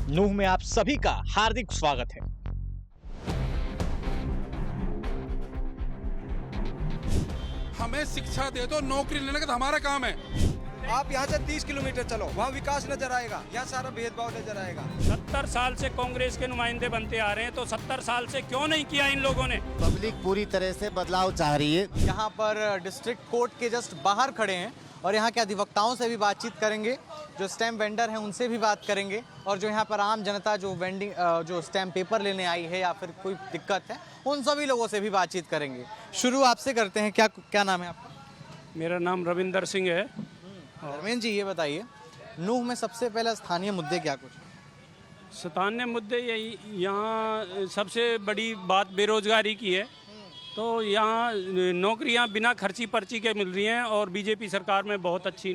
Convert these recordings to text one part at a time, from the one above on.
नूह में आप सभी का हार्दिक स्वागत है। हमें शिक्षा दे दो, नौकरी लेने का तो हमारा काम है। आप यहाँ से 30 किलोमीटर चलो, वहाँ विकास नजर आएगा, यहाँ सारा भेदभाव नजर आएगा। 70 साल से कांग्रेस के नुमाइंदे बनते आ रहे हैं, तो 70 साल से क्यों नहीं किया इन लोगों ने? पब्लिक पूरी तरह से बदलाव चाह रही है। यहाँ पर डिस्ट्रिक्ट कोर्ट के जस्ट बाहर खड़े हैं और यहाँ के अधिवक्ताओं से भी बातचीत करेंगे, जो स्टैम्प वेंडर हैं उनसे भी बात करेंगे, और जो यहाँ पर आम जनता जो जो स्टैम्प पेपर लेने आई है या फिर कोई दिक्कत है उन सभी लोगों से भी बातचीत करेंगे। शुरू आपसे करते हैं, क्या नाम है आपका? मेरा नाम रविंदर सिंह है। धर्मेंद्र जी, ये बताइए नूह में सबसे पहले स्थानीय मुद्दे क्या कुछ? स्थानीय मुद्दे यही, यहाँ सबसे बड़ी बात बेरोजगारी की है। तो यहाँ नौकरियाँ बिना खर्ची पर्ची के मिल रही हैं और बीजेपी सरकार में बहुत अच्छी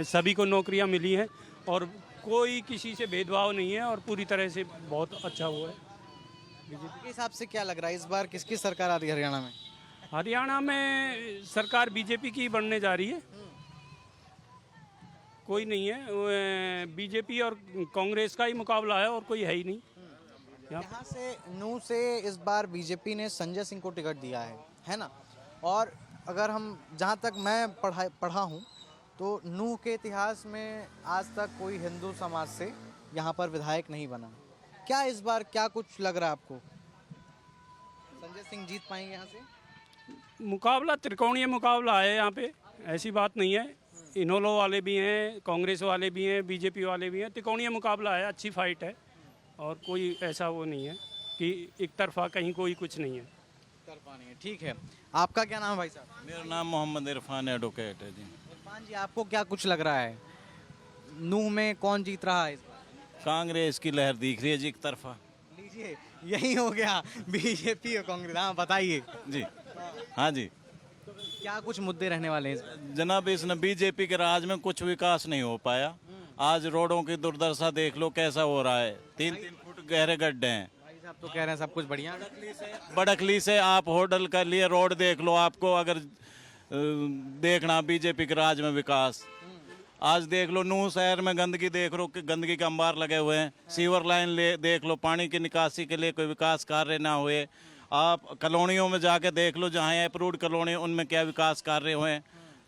सभी को नौकरियाँ मिली हैं और कोई किसी से भेदभाव नहीं है और पूरी तरह से बहुत अच्छा हुआ है। बीजेपी के हिसाब से क्या लग रहा है इस बार किसकी सरकार आ रही है हरियाणा में? हरियाणा में सरकार बीजेपी की बनने जा रही है, कोई नहीं है। बीजेपी और कांग्रेस का ही मुकाबला है और कोई है ही नहीं। यहाँ से नूह से इस बार बीजेपी ने संजय सिंह को टिकट दिया है ना? और अगर हम जहाँ तक मैं पढ़ा हूँ तो नूह के इतिहास में आज तक कोई हिंदू समाज से यहाँ पर विधायक नहीं बना। क्या इस बार क्या कुछ लग रहा है आपको, संजय सिंह जीत पाएंगे यहाँ से? मुकाबला त्रिकोणीय मुकाबला है यहाँ पे, ऐसी बात नहीं है। इनेलो वाले भी हैं, कांग्रेस वाले भी हैं, बीजेपी वाले भी हैं। त्रिकोणीय मुकाबला है, अच्छी फाइट है और कोई ऐसा वो नहीं है कि एक तरफा कहीं कोई कुछ नहीं है। तरफा नहीं है, ठीक है। आपका क्या नाम है भाई साहब? मेरा नाम मोहम्मद इरफान एडवोकेट है जी। इरफान जी, आपको क्या कुछ लग रहा है नूह में कौन जीत रहा है इस बार? कांग्रेस की लहर दिख रही है जी एक तरफा। लीजिए, यही हो गया, बीजेपी और कांग्रेस। हाँ बताइए जी, हाँ जी। क्या कुछ मुद्दे रहने वाले हैं इस बार? जनाब, इसने बीजेपी के राज में कुछ विकास नहीं हो पाया। आज रोडों की दुर्दशा देख लो कैसा हो रहा है, 3-3 फुट गहरे गड्ढे हैं। भाई साहब तो कह रहे हैं सब कुछ बढ़िया। बड़कली से आप होटल कर लिए, रोड देख लो। आपको अगर देखना बीजेपी के राज में विकास, आज देख लो नूह शहर में गंदगी देख लो कि गंदगी के अंबार लगे हुए हैं। सीवर लाइन देख लो, पानी की निकासी के लिए कोई विकास कार्य ना हुए। आप कॉलोनियों में जाके देख लो, जहाँ अप्रूव्ड कॉलोनी उनमें क्या विकास कार्य हुए।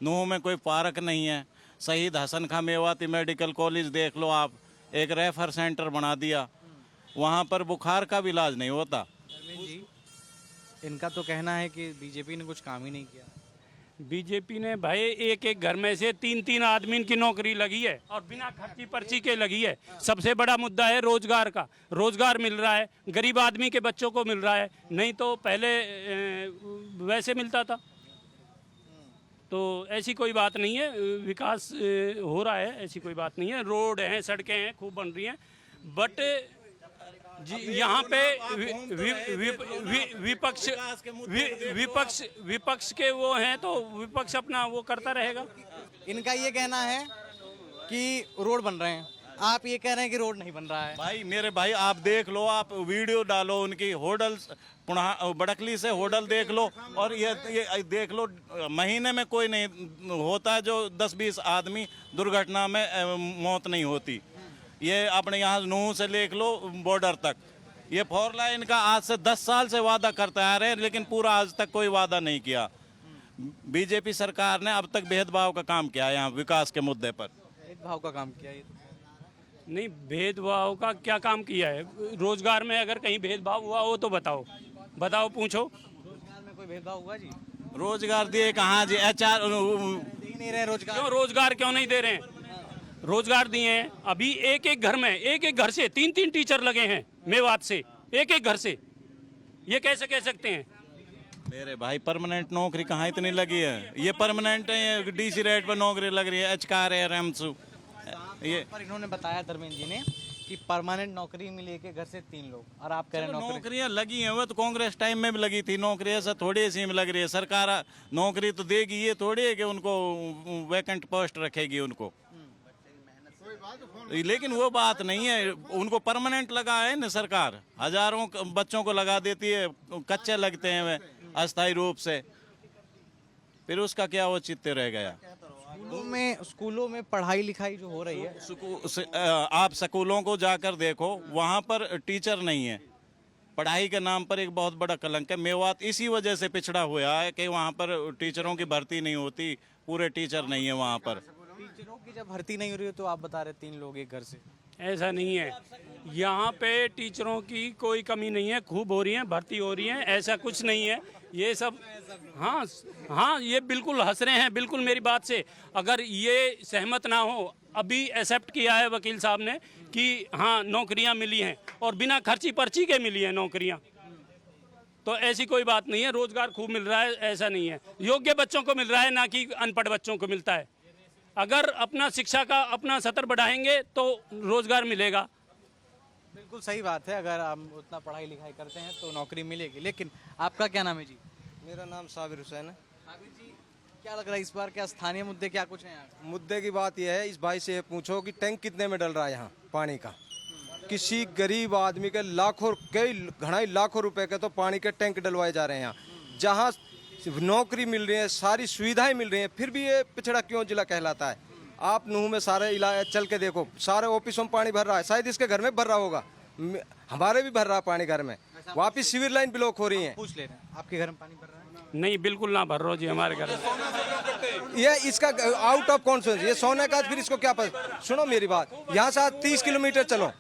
नूह में कोई पार्क नहीं है। शहीद हसन खां मेवाती मेडिकल कॉलेज देख लो, आप एक रेफर सेंटर बना दिया, वहाँ पर बुखार का भी इलाज नहीं होता। धर्मेंद्र जी, इनका तो कहना है कि बीजेपी ने कुछ काम ही नहीं किया। बीजेपी ने भाई एक एक घर में से 3-3 आदमी की नौकरी लगी है और बिना खर्ची पर्ची के लगी है। सबसे बड़ा मुद्दा है रोजगार का, रोजगार मिल रहा है, गरीब आदमी के बच्चों को मिल रहा है, नहीं तो पहले वैसे मिलता था। तो ऐसी कोई बात नहीं है, विकास हो रहा है, ऐसी कोई बात नहीं है। रोड हैं, सड़कें हैं, खूब बन रही हैं, बट यहाँ पे विपक्ष के वो हैं तो विपक्ष अपना वो करता रहेगा। इनका ये कहना है कि रोड बन रहे हैं, आप ये कह रहे हैं कि रोड नहीं बन रहा है। भाई मेरे भाई, आप देख लो, आप वीडियो डालो उनकी, होटल्स बड़कली से होटल देख लो, और ये देख लो महीने में कोई नहीं होता जो 10-20 आदमी दुर्घटना में मौत नहीं होती। ये अपने यहाँ नूह से देख लो बॉर्डर तक, ये 4 लाइन का आज से 10 साल से वादा करते आ रहे हैं, लेकिन पूरा आज तक कोई वादा नहीं किया। बीजेपी सरकार ने अब तक भेदभाव का काम किया है यहाँ विकास के मुद्दे पर। भेदभाव का काम किया ये नहीं, भेदभाव का क्या काम किया है? रोजगार में अगर कहीं भेदभाव हुआ हो तो बताओ, पूछो। रोजगार में कोई भेदभाव हुआ जी? रोजगार दिए कहाँ जी? HR दे ही नहीं रहे रोजगार। क्यों रोजगार क्यों नहीं दे रहे हैं? रोजगार दिए हैं। अभी एक एक घर से 3-3 टीचर लगे हैं मेवात से, एक घर से। ये कैसे कह सकते हैं? मेरे भाई, परमानेंट नौकरी कहाँ इतनी लगी है? ये परमानेंट है, DC रेट पर नौकरी लग रही है, HKR ये पर इन्होंने बताया धर्मेंद्र जी ने कि परमानेंट नौकरी मिली के घर से 3 लोग, और आप कह रहे हैं नौकरियां लगी हैं। वो तो कांग्रेस टाइम में भी लगी थी नौकरी, ऐसा थोड़ी ऐसी में लग रही है। सरकार नौकरी तो देगी, ये थोड़ी है कि उनको वैकेंट पोस्ट रखेगी उनको। लेकिन वो बात नहीं है, उनको परमानेंट लगा है ना सरकार, हजारों बच्चों को लगा देती है, कच्चे लगते हैं वे अस्थायी रूप से, फिर उसका क्या औचित्य रह गया? स्कूलों में पढ़ाई लिखाई जो हो रही है, आप स्कूलों को जाकर देखो, वहाँ पर टीचर नहीं है। पढ़ाई के नाम पर एक बहुत बड़ा कलंक है। मेवात इसी वजह से पिछड़ा हुआ है कि वहाँ पर टीचरों की भर्ती नहीं होती, पूरे टीचर नहीं है वहाँ पर। टीचरों की जब भर्ती नहीं हो रही है तो आप बता रहे 3 लोग एक घर से। ऐसा नहीं है, यहाँ पे टीचरों की कोई कमी नहीं है, खूब हो रही है, भर्ती हो रही है, ऐसा कुछ नहीं है। ये सब हाँ हाँ, ये बिल्कुल हंस रहे हैं बिल्कुल मेरी बात से। अगर ये सहमत ना हो, अभी एक्सेप्ट किया है वकील साहब ने कि हाँ नौकरियां मिली हैं और बिना खर्ची पर्ची के मिली हैं नौकरियां, तो ऐसी कोई बात नहीं है। रोजगार खूब मिल रहा है, ऐसा नहीं है। योग्य बच्चों को मिल रहा है, ना कि अनपढ़ बच्चों को मिलता है। अगर अपना शिक्षा का अपना स्तर बढ़ाएंगे तो रोजगार मिलेगा। बिल्कुल सही बात है, अगर हम उतना पढ़ाई लिखाई करते हैं तो नौकरी मिलेगी। लेकिन आपका क्या नाम है जी? मेरा नाम साबिर हुसैन है। साबिर जी, क्या लग रहा है इस बार क्या स्थानीय मुद्दे क्या कुछ हैं यहाँ? मुद्दे की बात यह है, इस भाई से पूछो कि टैंक कितने में डल रहा है यहाँ पानी का। किसी गरीब आदमी के लाखों, कई घणाई लाखों रुपए के तो पानी के टैंक डलवाए जा रहे हैं यहाँ, जहाँ नौकरी मिल रही है, सारी सुविधाएं मिल रही हैं, फिर भी ये पिछड़ा क्यों जिला कहलाता है? आप नूह में सारे इलाके चल के देखो, सारे ऑफिसों में पानी भर रहा है। शायद इसके घर में भर रहा होगा, हमारे भी भर रहा है पानी घर में। वापिस सीवर लाइन ब्लॉक हो रही है। पूछ ले रहे हैं, आपके घर में पानी भर रहा है? नहीं, बिल्कुल ना भर रो जी हमारे घर में। ये इसका आउट ऑफ कॉन्फ्रेंस, ये सोने का, फिर इसको क्या पता। सुनो मेरी बात, यहाँ से 30 किलोमीटर चलो,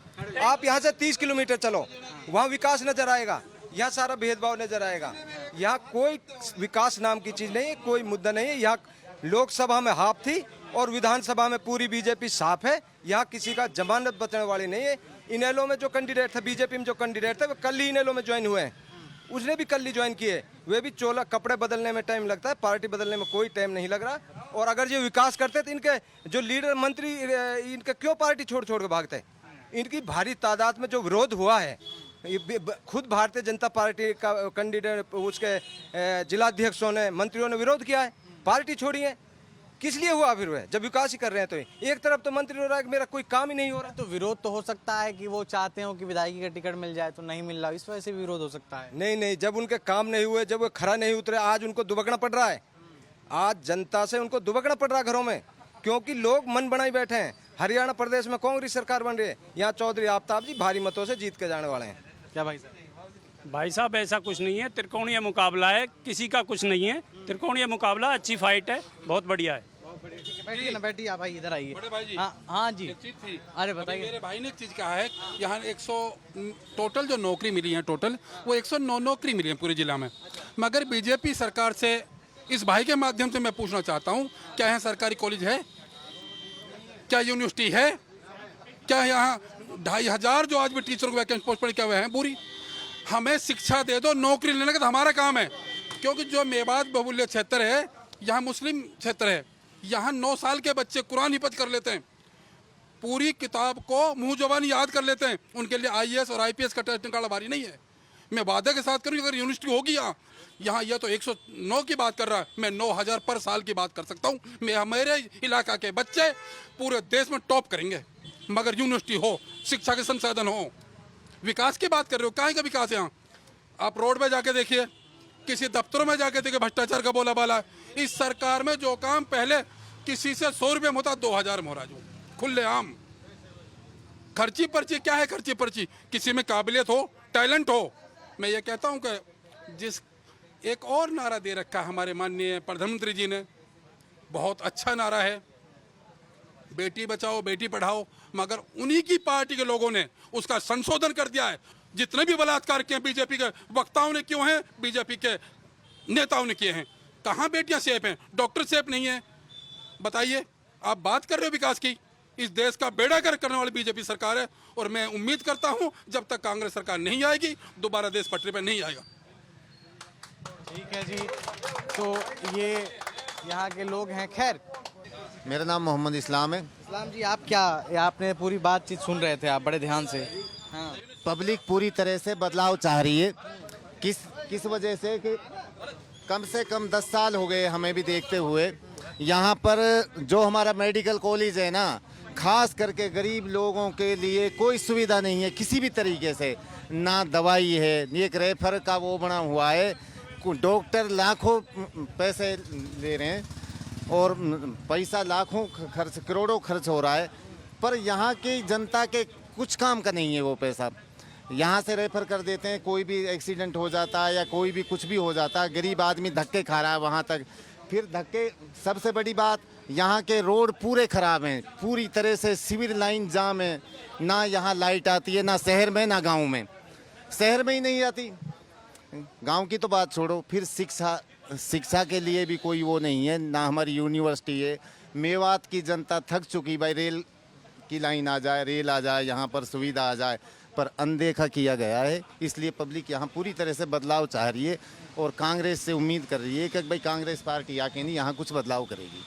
आप यहाँ से 30 किलोमीटर चलो, वहाँ विकास नजर आएगा, यहाँ सारा भेदभाव नजर आएगा। यहाँ कोई विकास नाम की चीज नहीं है, कोई मुद्दा नहीं है। यहाँ लोकसभा में हाफ थी और विधानसभा में पूरी बीजेपी साफ है। यहाँ किसी का जमानत बचने वाली नहीं है। इनेलो में जो कैंडिडेट थे, बीजेपी में जो कैंडिडेट थे, वे कल ही इनेलो में ज्वाइन हुए हैं। उसने भी कल ही ज्वाइन किए। वे भी चोला कपड़े बदलने में टाइम लगता है, पार्टी बदलने में कोई टाइम नहीं लग रहा। और अगर ये विकास करते तो इनके जो लीडर मंत्री, इनके क्यों पार्टी छोड़ छोड़ के भागते? इनकी भारी तादाद में जो विरोध हुआ है, खुद भारतीय जनता पार्टी का कैंडिडेट, उसके जिलाध्यक्षों ने, मंत्रियों ने विरोध किया है, पार्टी छोड़ी है। किस लिए हुआ फिर? जब विकास ही कर रहे हैं तो एक तरफ तो मंत्री हो रहा है कि मेरा कोई काम ही नहीं हो रहा। तो विरोध तो हो सकता है कि वो चाहते हो कि विधायकी का टिकट मिल जाए, तो नहीं मिल रहा, इस वजह से विरोध हो सकता है। नहीं नहीं, जब उनके काम नहीं हुए, जब वो खरा नहीं उतरे, आज उनको दुबकना पड़ रहा है। आज जनता से उनको दुबकना पड़ रहा है घरों में, क्योंकि लोग मन बनाई बैठे हैं। हरियाणा प्रदेश में कांग्रेस सरकार बन रही है, यहाँ चौधरी आफ्ताब जी भारी मतों से जीत के जाने वाले हैं। क्या भाई साहब? भाई साहब ऐसा कुछ नहीं है, त्रिकोणीय मुकाबला है, किसी का कुछ नहीं है। त्रिकोणीय मुकाबला, अच्छी फाइट है, बहुत बढ़िया है। बैठिए ना, बैठिए आप, भाई इधर आइए। बड़े भाई जी, हाँ जी, एक चीज थी। अरे बताइए। मेरे भाई ने एक चीज कहा है, यहाँ 100 टोटल जो नौकरी मिली है, टोटल वो 109 नौकरी मिली है पूरे जिला में। मगर बीजेपी सरकार से इस भाई के माध्यम से मैं पूछना चाहता हूँ, क्या यहाँ सरकारी कॉलेज है? क्या यूनिवर्सिटी है? क्या यहाँ 2500 जो आज भी टीचरों को वैकेंसी पोस्ट पड़ी, क्या वह है पूरी? हमें शिक्षा दे दो, नौकरी लेने का तो हमारा काम है। क्योंकि जो मेवात बहुल्य क्षेत्र है, यहाँ मुस्लिम क्षेत्र है, यहाँ 9 साल के बच्चे कुरान हिफज कर लेते हैं, पूरी किताब को मुंह ज़बानी याद कर लेते हैं। उनके लिए IAS और IPS का टेस्ट निकालना भारी नहीं है। मैं वादे के साथ करूँ, अगर यूनिवर्सिटी होगी यहाँ यह तो 109 की बात कर रहा है, मैं 9000 पर साल की बात कर सकता हूँ। मेरे इलाका के बच्चे पूरे देश में टॉप करेंगे। मगर यूनिवर्सिटी हो, शिक्षा के संसाधन हो, विकास की बात कर रहे हो, कहाँ का विकास है यहाँ? आप रोड पे जाके देखिए, किसी दफ्तरों में जाके देखिए, भ्रष्टाचार का बोला बाला है। इस सरकार में जो काम पहले किसी से 100 रुपये में होता, 2000 में हो रहा, जो खुलेआम। खर्ची पर्ची क्या है? खर्ची पर्ची किसी में काबिलियत हो, टैलेंट हो। मैं ये कहता हूँ कि जिस एक और नारा दे रखा है हमारे माननीय प्रधानमंत्री जी ने, बहुत अच्छा नारा है, बेटी बचाओ बेटी पढ़ाओ, मगर उन्हीं की पार्टी के लोगों ने उसका संशोधन कर दिया है। जितने भी बलात्कार किए बीजेपी के वक्ताओं ने क्यों हैं, बीजेपी के नेताओं ने किए हैं। कहाँ बेटियां सेफ हैं? डॉक्टर सेफ नहीं है। बताइए, आप बात कर रहे हो विकास की? इस देश का बेड़ा गर्क करने वाली बीजेपी सरकार है। और मैं उम्मीद करता हूं जब तक कांग्रेस सरकार नहीं आएगी, दोबारा देश पटरी पर नहीं आएगा। ठीक है जी, तो ये यहाँ के लोग हैं। खैर, मेरा नाम मोहम्मद इस्लाम है। इस्लाम जी, आप क्या, आपने पूरी बातचीत सुन रहे थे आप बड़े ध्यान से? हाँ, पब्लिक पूरी तरह से बदलाव चाह रही है। किस वजह से कि कम से कम 10 साल हो गए हमें भी देखते हुए। यहाँ पर जो हमारा मेडिकल कॉलेज है ना, खास करके गरीब लोगों के लिए कोई सुविधा नहीं है किसी भी तरीके से। ना दवाई है, एक रेफर का वो बना हुआ है, डॉक्टर लाखों पैसे ले रहे हैं। और पैसा लाखों खर्च करोड़ों खर्च हो रहा है, पर यहाँ की जनता के कुछ काम का नहीं है वो पैसा। यहाँ से रेफर कर देते हैं, कोई भी एक्सीडेंट हो जाता है या कोई भी कुछ भी हो जाता है, गरीब आदमी धक्के खा रहा है वहाँ तक। फिर धक्के, सबसे बड़ी बात यहाँ के रोड पूरे ख़राब हैं, पूरी तरह से सिविल लाइन जाम है, ना यहाँ लाइट आती है, ना शहर में ना गांव में, शहर में ही नहीं आती, गांव की तो बात छोड़ो। फिर शिक्षा के लिए भी कोई वो नहीं है, ना हमारी यूनिवर्सिटी है। मेवात की जनता थक चुकी, भाई रेल की लाइन आ जाए, रेल आ जाए, यहाँ पर सुविधा आ जाए, पर अनदेखा किया गया है। इसलिए पब्लिक यहाँ पूरी तरह से बदलाव चाह रही है और कांग्रेस से उम्मीद कर रही है कि भाई कांग्रेस पार्टी आके नहीं यहाँ कुछ बदलाव करेगी।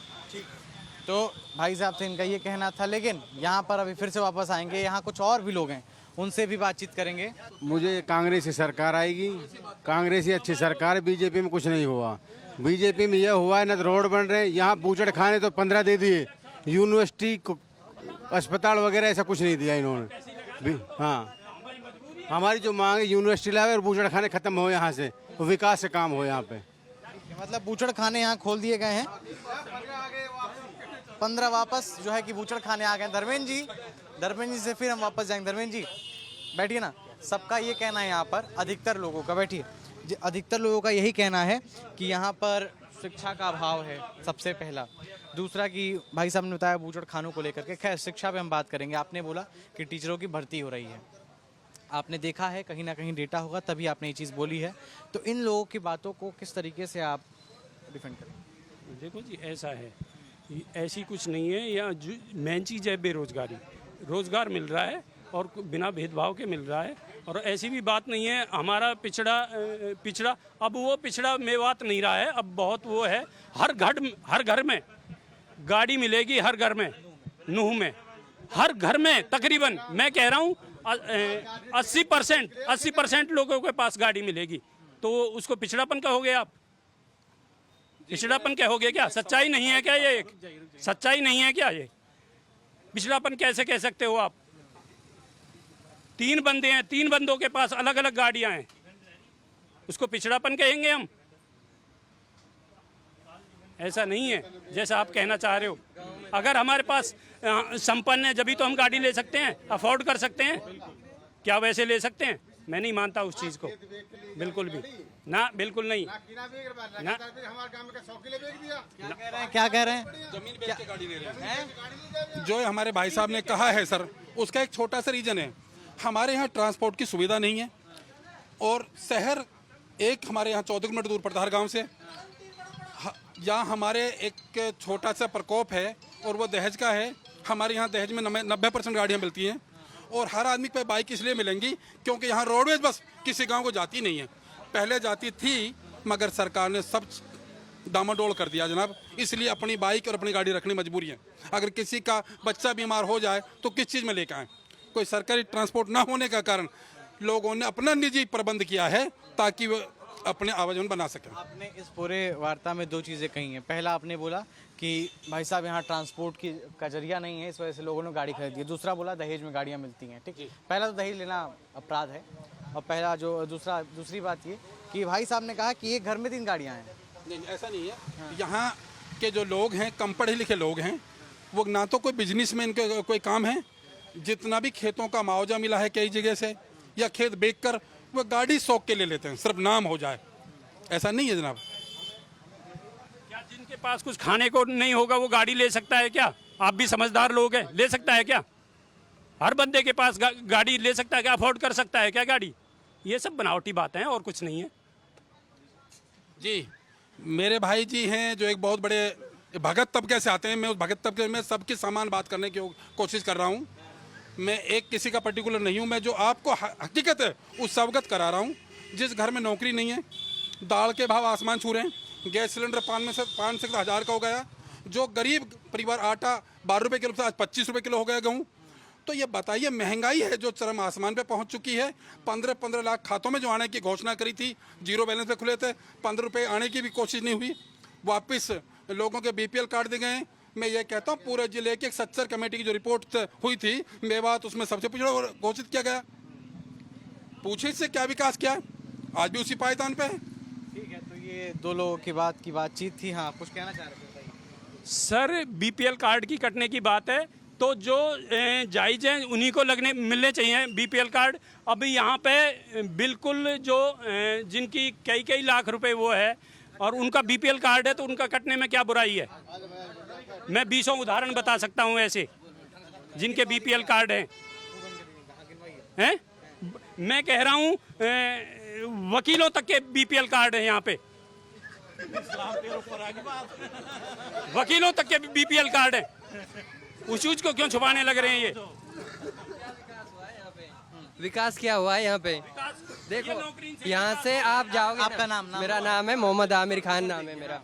तो भाई साहब से इनका ये कहना था, लेकिन यहाँ पर अभी फिर से वापस आएंगे, यहाँ कुछ और भी लोग हैं, उनसे भी बातचीत करेंगे। मुझे कांग्रेस की सरकार आएगी, कांग्रेस ही अच्छी सरकार, बीजेपी में कुछ नहीं हुआ। बीजेपी में यह हुआ है ना, रोड बन रहे हैं, यहाँ बूचड़ खाने तो 15 दे दिए, यूनिवर्सिटी अस्पताल वगैरह ऐसा कुछ नहीं दिया इन्होंने। हाँ, हमारी जो मांग है यूनिवर्सिटी लाए और बूचड़ खाने खत्म हो, यहाँ से विकास से काम हो यहाँ पे। मतलब बूचड़ खाने यहाँ खोल दिए गए हैं, 15 वापस जो है कि बूचड़ खाने आ गए। धर्मेंद्र जी से फिर हम वापस जाएंगे। धर्मेंद्र जी बैठिए ना। सबका ये कहना है यहाँ पर, अधिकतर लोगों का, बैठिए, अधिकतर लोगों का यही कहना है कि यहाँ पर शिक्षा का अभाव है, सबसे पहला। दूसरा कि भाई साहब ने बताया बूचड़ खानों को लेकर के, खैर शिक्षा पे हम बात करेंगे। आपने बोला कि टीचरों की भर्ती हो रही है, आपने देखा है कहीं ना कहीं डेटा होगा तभी आपने ये चीज़ बोली है, तो इन लोगों की बातों को किस तरीके से आप डिफेंड करेंगे? देखो जी, ऐसा है, ऐसी कुछ नहीं है। यहाँ मेन चीज़ है बेरोजगारी, रोजगार मिल रहा है और बिना भेदभाव के मिल रहा है। और ऐसी भी बात नहीं है हमारा पिछड़ा, अब वो पिछड़ा मेवात नहीं रहा है, अब बहुत वो है। हर घर में गाड़ी मिलेगी, हर घर में, नूह में, हर घर में तकरीबन, मैं कह रहा हूँ 80% लोगों के पास गाड़ी मिलेगी। तो उसको पिछड़ापन कहोगे आप? पिछड़ापन कहोगे क्या? सच्चाई नहीं है क्या ये? सच्चाई नहीं है क्या ये? पिछड़ापन कैसे कह सकते हो आप? 3 बंदे हैं, 3 बंदों के पास अलग अलग गाड़ियां हैं, उसको पिछड़ापन कहेंगे हम? ऐसा नहीं है जैसा आप कहना चाह रहे हो। अगर हमारे पास संपन्न है जभी तो हम गाड़ी ले सकते हैं, अफोर्ड कर सकते हैं। क्या वैसे ले सकते हैं? मैं नहीं मानता उस चीज़ को, बिल्कुल भी ना, बिल्कुल नहीं ना। क्या कह रहे हैं? जमीन बेच के गाड़ी ले रहे हैं। जो हमारे भाई साहब ने कहा है सर, उसका एक छोटा सा रीजन है, हमारे यहाँ ट्रांसपोर्ट की सुविधा नहीं है और शहर एक हमारे यहाँ 14 किलोमीटर दूर पड़ता है हर गांव से। यहाँ हमारे एक छोटा सा प्रकोप है और वो दहेज का है। हमारे यहाँ दहेज में 90% गाड़ियाँ मिलती हैं और हर आदमी पे बाइक इसलिए मिलेंगी क्योंकि यहाँ रोडवेज बस किसी गांव को जाती नहीं है। पहले जाती थी मगर सरकार ने सब डामाडोल कर दिया जनाब, इसलिए अपनी बाइक और अपनी गाड़ी रखनी मजबूरी है। अगर किसी का बच्चा बीमार हो जाए तो किस चीज़ में लेकर आए? कोई सरकारी ट्रांसपोर्ट ना होने का कारण लोगों ने अपना निजी प्रबंध किया है ताकि वो अपने आवागमन बना सकें। आपने इस पूरे वार्ता में 2 चीज़ें कही हैं। पहला आपने बोला कि भाई साहब यहाँ ट्रांसपोर्ट का जरिया नहीं है, इस वजह से लोगों ने गाड़ी खरीदी है। दूसरा बोला दहेज में गाड़ियाँ मिलती हैं। ठीक, पहला तो दहेज लेना अपराध है और पहला जो दूसरी बात ये कि भाई साहब ने कहा कि एक घर में 3 गाड़ियाँ हैं। नहीं, ऐसा नहीं है। यहाँ के जो लोग हैं कम पढ़े लिखे लोग हैं, वो ना तो कोई बिजनेस में इनके कोई काम है, जितना भी खेतों का मुआवजा मिला है कई जगह से या खेत बेचकर वो गाड़ी शौक के ले लेते हैं, सिर्फ नाम हो जाए। ऐसा नहीं है जनाब। क्या जिनके पास कुछ खाने को नहीं होगा वो गाड़ी ले सकता है क्या? आप भी समझदार लोग हैं, ले सकता है क्या? हर बंदे के पास गाड़ी ले सकता है क्या? अफोर्ड कर सकता है क्या गाड़ी? ये सब बनावटी बातें हैं और कुछ नहीं है जी। मेरे भाई जी हैं जो एक बहुत बड़े भगत तबके से आते हैं, मैं उस भगत तबके में सबकी सामान बात करने की कोशिश कर रहा हूँ। मैं एक किसी का पर्टिकुलर नहीं हूँ, मैं जो आपको हकीकत है उससे अवगत करा रहा हूँ। जिस घर में नौकरी नहीं है, दाल के भाव आसमान छू रहे हैं, गैस सिलेंडर 5 से 1000 का हो गया, जो गरीब परिवार आटा 12 रुपये किलो से आज 25 रुपये किलो हो गया गेहूँ। तो ये बताइए, महंगाई है जो चरम आसमान पे पहुंच चुकी है। 15 लाख खातों में जो आने की घोषणा करी थी, 0 बैलेंस पे खुले थे, 15 रुपये आने की भी कोशिश नहीं हुई, वापस लोगों के BPL कार्ड दिए गए। मैं ये कहता हूँ पूरे जिले की एक सच्चर कमेटी की जो रिपोर्ट हुई थी मेवात, उसमें सबसे पिछड़ा घोषित किया गया। पूछे इससे क्या विकास किया, आज भी उसी पायदान पे है। ठीक है, तो ये 2 लोगों की बातचीत थी। हाँ, कुछ कहना चाह रहे थे? सर बीपीएल कार्ड की कटने की बात है तो जो जायज़ हैं उन्हीं को मिलने चाहिए बीपीएल कार्ड। अभी यहाँ पे बिल्कुल जो जिनकी कई कई लाख रुपए वो है और उनका बीपीएल कार्ड है तो उनका कटने में क्या बुराई है। मैं 20 उदाहरण बता सकता हूँ ऐसे जिनके बीपीएल कार्ड हैं। मैं कह रहा हूँ वकीलों तक के बीपीएल कार्ड है यहाँ पे, वकीलों तक के बीपीएल कार्ड है। उस चीज को क्यों छुपाने लग रहे हैं ये? विकास क्या हुआ है यहाँ पे? देखो यहाँ से आप जाओगे। आपका नाम? मेरा नाम है मोहम्मद आमिर खान, नाम है मेरा।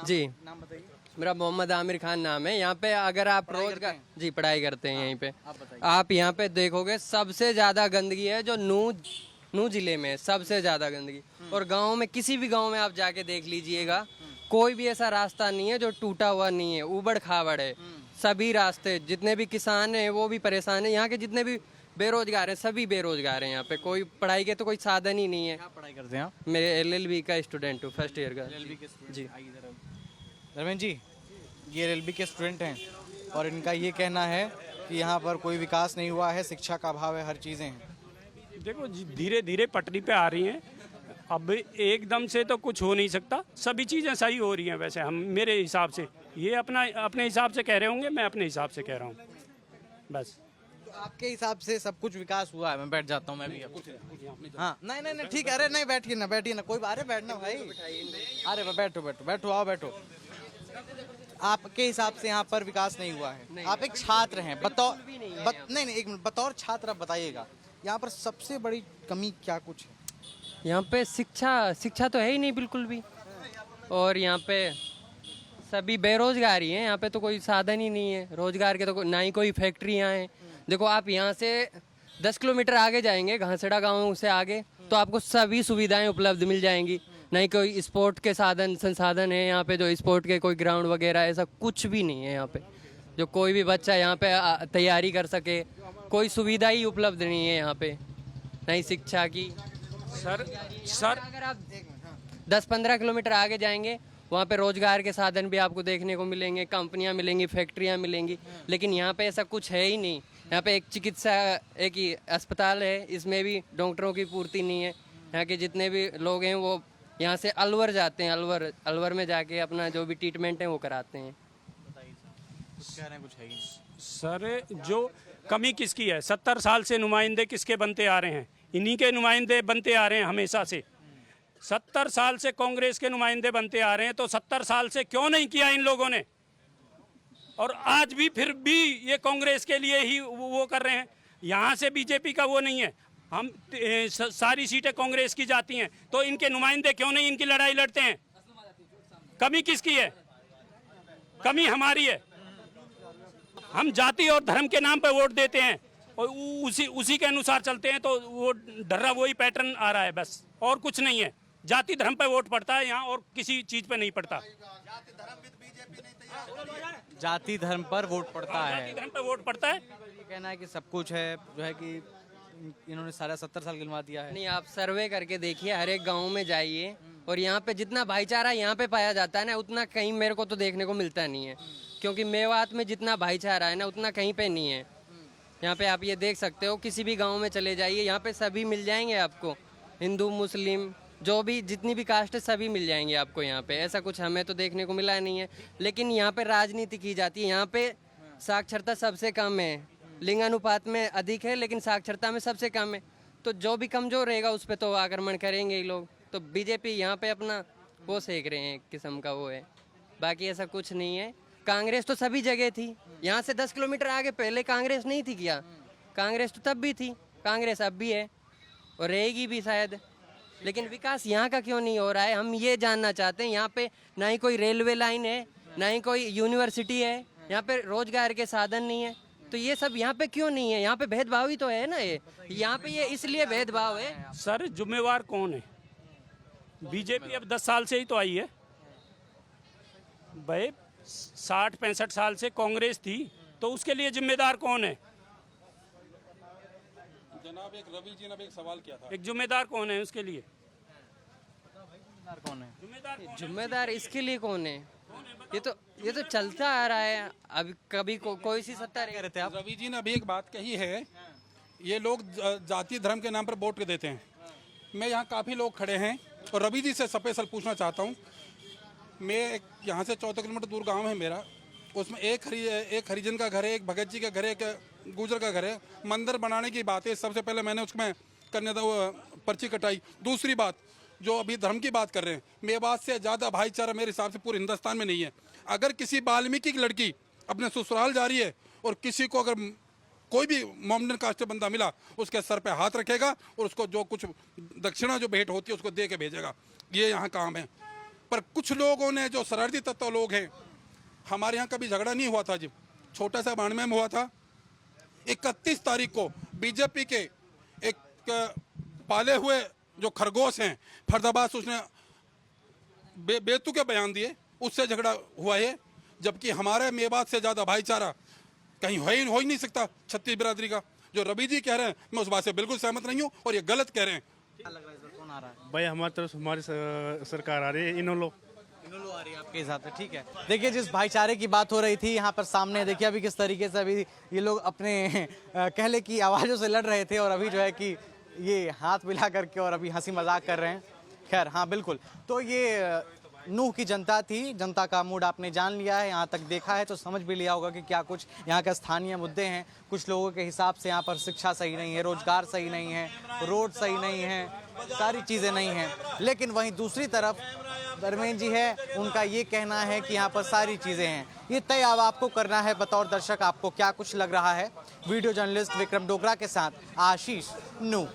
जी नाम बताइए। मेरा मोहम्मद आमिर खान नाम है। यहाँ पे अगर आप रोजगार, जी पढ़ाई करते हैं यहीं पे, आप यहाँ पे देखोगे सबसे ज्यादा गंदगी है जो नूह जिले में, सबसे ज्यादा गंदगी। और गाँव में, किसी भी गाँव में आप जाके देख लीजिएगा, कोई भी ऐसा रास्ता नहीं है जो टूटा हुआ नहीं है, उबड़ खाबड़ है सभी रास्ते। जितने भी किसान हैं वो भी परेशान हैं, यहाँ के जितने भी बेरोजगार हैं सभी बेरोजगार हैं। यहाँ पे कोई पढ़ाई के तो कोई साधन ही नहीं है। क्या पढ़ाई करते हैं आप? मेरे एलएलबी का स्टूडेंट हूँ, फर्स्ट ईयर का। जी धर्मेंद्र जी, ये एलएलबी के स्टूडेंट हैं और इनका ये कहना है कि यहाँ पर कोई विकास नहीं हुआ है, शिक्षा का अभाव है, हर चीज़ें हैं। देखो धीरे धीरे पटरी पे आ रही हैं, अब एकदम से तो कुछ हो नहीं सकता, सभी चीज़ें सही हो रही हैं। वैसे हम, मेरे हिसाब से, ये अपने हिसाब से कह रहे होंगे, मैं अपने हिसाब से कह रहा हूँ बस। तो आपके हिसाब से सब कुछ विकास हुआ है? मैं बैठ जाता हूँ मैं भी अब। हाँ नहीं नहीं नहीं ठीक है। अरे नहीं, बैठिए ना कोई, अरे बैठना भाई, अरे बैठो आओ बैठो। आपके हिसाब से यहाँ पर विकास नहीं हुआ है? आप एक छात्र हैं, नहीं एक मिनट, बतौर छात्र आप बताइएगा यहाँ पर सबसे बड़ी कमी क्या कुछ है? यहाँ पे शिक्षा तो है ही नहीं बिल्कुल भी। और यहाँ पे सभी बेरोजगारी हैं, यहाँ पे तो कोई साधन ही नहीं है रोजगार के, तो ना ही कोई फैक्ट्रियाँ हैं। देखो आप यहाँ से 10 किलोमीटर आगे जाएंगे, घासड़ा गांव से आगे, तो आपको सभी सुविधाएं उपलब्ध मिल जाएंगी। ना ही कोई स्पोर्ट के संसाधन है यहाँ पे, जो स्पोर्ट के कोई ग्राउंड वगैरह ऐसा कुछ भी नहीं है यहाँ पे, जो कोई भी बच्चा यहाँ पे तैयारी कर सके। कोई सुविधा ही उपलब्ध नहीं है यहाँ पे, ना ही शिक्षा की। सर अगर आप 10-15 किलोमीटर आगे जाएंगे, वहाँ पे रोजगार के साधन भी आपको देखने को मिलेंगे, कंपनियाँ मिलेंगी, फैक्ट्रियाँ मिलेंगी। लेकिन यहाँ पे ऐसा कुछ है ही नहीं। यहाँ पे एक ही अस्पताल है, इसमें भी डॉक्टरों की पूर्ति नहीं है। यहाँ के जितने भी लोग हैं वो यहाँ से अलवर जाते हैं, अलवर में जाके अपना जो भी ट्रीटमेंट है वो कराते हैं। कुछ कह रहे हैं, कुछ है ही नहीं। सर जो कमी किसकी है? 70 साल से नुमाइंदे किसके बनते आ रहे हैं? इन्हीं के नुमाइंदे बनते आ रहे हैं हमेशा से। 70 साल से कांग्रेस के नुमाइंदे बनते आ रहे हैं, तो 70 साल से क्यों नहीं किया इन लोगों ने? और आज भी फिर भी ये कांग्रेस के लिए ही वो कर रहे हैं। यहाँ से बीजेपी का वो नहीं है, हम सारी सीटें कांग्रेस की जाती हैं, तो इनके नुमाइंदे क्यों नहीं इनकी लड़ाई लड़ते हैं? कमी किसकी है? कमी हमारी है। हम जाति और धर्म के नाम पर वोट देते हैं और उसी के अनुसार चलते हैं, तो वो डर्रा वही पैटर्न आ रहा है बस, और कुछ नहीं है। जाति धर्म पे वोट पड़ता है यहाँ, और किसी चीज पे नहीं पड़ता। जाति धर्म पर वोट पड़ता है, जाति धर्म पे वोट पड़ता है। ये कहना है कि सब कुछ है, जो है कि इन्होंने सारा 70 साल गिनवा दिया है। नहीं, आप सर्वे करके देखिए, हर एक गांव में जाइए, और यहाँ पे जितना भाईचारा यहाँ पे पाया जाता है ना, उतना कहीं मेरे को तो देखने को मिलता नहीं है। क्योंकि मेवात में जितना भाईचारा है ना, उतना कहीं पे नहीं है। यहाँ पे आप ये देख सकते हो, किसी भी गांव में चले जाइए, यहाँ पे सभी मिल जाएंगे आपको, हिंदू मुस्लिम जो भी जितनी भी कास्ट है सभी मिल जाएंगे आपको यहाँ पे। ऐसा कुछ हमें तो देखने को मिला नहीं है। लेकिन यहाँ पे राजनीति की जाती है। यहाँ पे साक्षरता सबसे कम है, लिंगानुपात में अधिक है, लेकिन साक्षरता में सबसे कम है। तो जो भी कमजोर रहेगा उस पर तो आक्रमण करेंगे ही लोग। तो बीजेपी यहाँ पे अपना वो सेक रहे हैं, एक किस्म का वो है, बाकी ऐसा कुछ नहीं है। कांग्रेस तो सभी जगह थी, यहाँ से 10 किलोमीटर आगे पहले कांग्रेस नहीं थी क्या? कांग्रेस तो तब भी थी, कांग्रेस अब भी है और रहेगी भी शायद। लेकिन विकास यहाँ का क्यों नहीं हो रहा है, हम ये जानना चाहते हैं। यहाँ पे ना ही कोई रेलवे लाइन है, ना ही कोई यूनिवर्सिटी है, यहाँ पे रोजगार के साधन नहीं है। तो ये सब यहाँ पे क्यों नहीं है? यहाँ पे भेदभाव ही तो है ना, ये यहाँ पे ये इसलिए भेदभाव है। सर जिम्मेवार कौन है? बीजेपी अब 10 साल से ही तो आई है भाई। 60-65 साल से कांग्रेस थी, तो उसके लिए जिम्मेदार कौन है? जनाब एक रवि जी ने एक सवाल किया था, एक जिम्मेदार कौन है उसके लिए? कौन है जिम्मेदार इसके लिए कौन है? ये तो ये तो चलता आ रहा है। अभी कभी कोई सी सत्ता रह रहते आप। रवि जी ने अभी एक बात कही है, ये लोग जाति धर्म के नाम पर वोट देते हैं। मैं यहाँ काफ़ी लोग खड़े हैं और रवि जी से स्पेशल पूछना चाहता हूँ। मैं यहाँ से 14 किलोमीटर दूर गांव है मेरा, उसमें एक हरिजन का घर है, एक भगत जी का घर है, एक गुजर का घर है। मंदिर बनाने की बात है, सबसे पहले मैंने उसमें करने था वो पर्ची कटाई। दूसरी बात, जो अभी धर्म की बात कर रहे हैं, मेवात से ज़्यादा भाईचारा मेरे हिसाब से पूरे हिंदुस्तान में नहीं है। अगर किसी वाल्मीकि की लड़की अपने ससुराल जा रही है और किसी को अगर कोई भी मोमडन कास्ट का बंदा मिला, उसके सर पे हाथ रखेगा और उसको जो कुछ दक्षिणा जो भेंट होती है उसको दे के भेजेगा। ये यहाँ काम है। पर कुछ लोगों ने, जो शरारती तत्व लोग हैं, हमारे यहाँ कभी झगड़ा नहीं हुआ था जी, छोटा सा बाड़मेर में हुआ था। 31 तारीख को बीजेपी के एक पाले हुए जो खरगोश हैं फरदाबाद से, उसने बेतुके बयान दिए, उससे झगड़ा हुआ है। जबकि हमारे मेवात से ज़्यादा भाईचारा कहीं हो ही नहीं सकता छत्तीस बिरादरी का। जो रवि जी कह रहे हैं, मैं उस बात से बिल्कुल सहमत नहीं हूँ और ये गलत कह रहे हैं। क्या लग रहा है इस बार कौन आ रहा है? भाई हमारी तरफ हमारी सरकार आ रही है, इन्होंने इन्होंने आ रही है आपके हिसाब से, ठीक है। देखिए, जिस भाईचारे की बात हो रही थी यहाँ पर सामने, देखिए अभी किस तरीके से अभी ये लोग अपने कहले की आवाज़ों से लड़ रहे थे और अभी जो है कि ये हाथ मिला करके और अभी हंसी मजाक कर रहे हैं। खैर, हाँ बिल्कुल। तो ये नूह की जनता थी, जनता का मूड आपने जान लिया है, यहाँ तक देखा है तो समझ भी लिया होगा कि क्या कुछ यहाँ के स्थानीय मुद्दे हैं। कुछ लोगों के हिसाब से यहाँ पर शिक्षा सही नहीं है, रोजगार सही नहीं है, रोड सही नहीं है, सारी चीज़ें नहीं हैं। लेकिन वहीं दूसरी तरफ धर्मेंद्र जी है, उनका ये कहना है कि यहाँ पर सारी चीज़ें हैं। ये तय अब आपको करना है बतौर दर्शक, आपको क्या कुछ लग रहा है। वीडियो जर्नलिस्ट विक्रम डोगरा के साथ आशीष, नूह।